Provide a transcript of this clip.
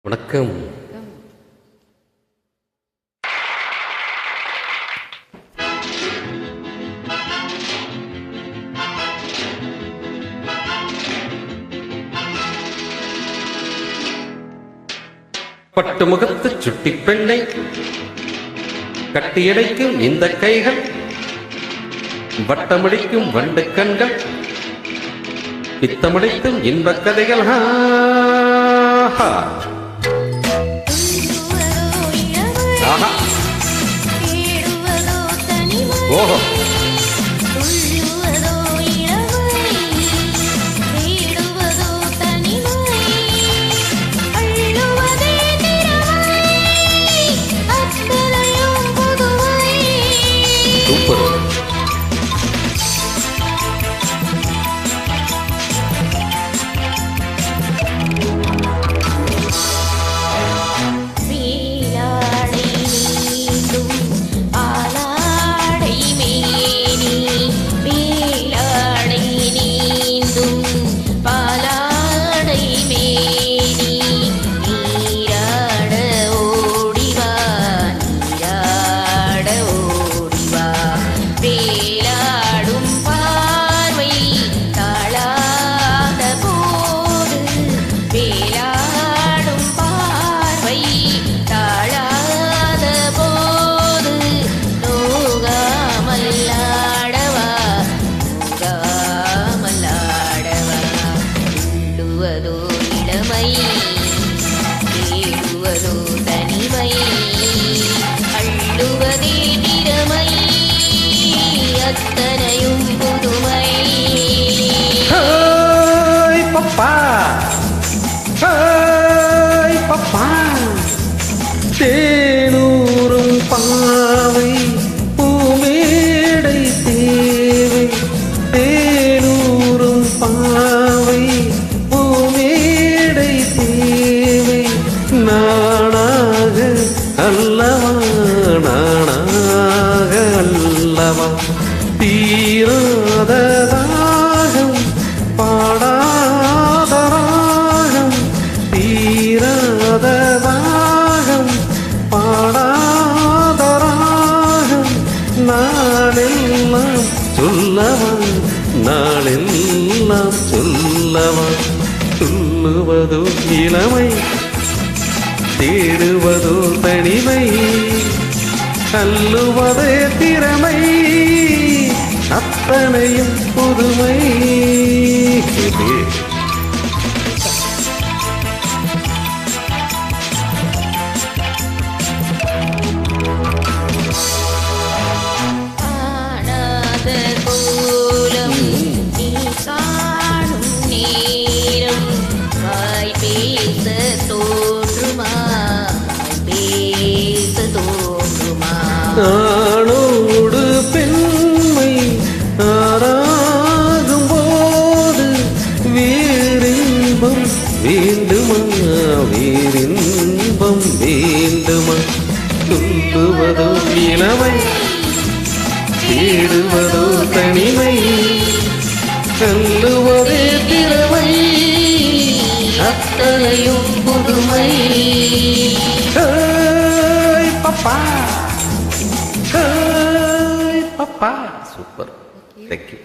வணக்கம். பட்டு முகத்து சுட்டி பெண்ணை கட்டியடைக்கும் இந்த கைகள், வட்டமடிக்கும் வண்டு கண்கள், பித்தமடித்தும் இன்பக் கதைகள். ஓஹோ, சூப்பர். தேடுவதோ தனிமை, அள்ளுவதே திறமை, அத்தனையும் புதுமை. பப்பா பப்பா, தேனூரும் பாவை பூமேடை தேவை, தேனூரும் பாவை பூமேடை தேவை. நானாக அல்லவா, நானாக அல்லவா, தீராத தாகம் பாடாத ராகம், தீராத தாகம் பாடாத ராகம். நாளெல்லாம் சொல்லவா, நாளெல்லாம் சொல்லவா, சொல்லுவதோ இளமை, தேடுவதோ தனிமை, அல்லுவதே திறமை, அத்தனையும் புதுமை. ஆனாத கோலம் நீ காணும் நேரம், வாய் பேச தோன்றுமா, பேச தோன்றுமா. ஆணோடு பெண்மை ஆராகும் போது வேறின்பம் வேண்டுமா, வேறின்பம் வேண்டுமா. சொல்லுவதோ இளமை, தேடுவதோ தனிமை, சொல்லுவதே திறமை, அத்தனையும் புதுமை. பப்பா பப்பா. Super, thank you.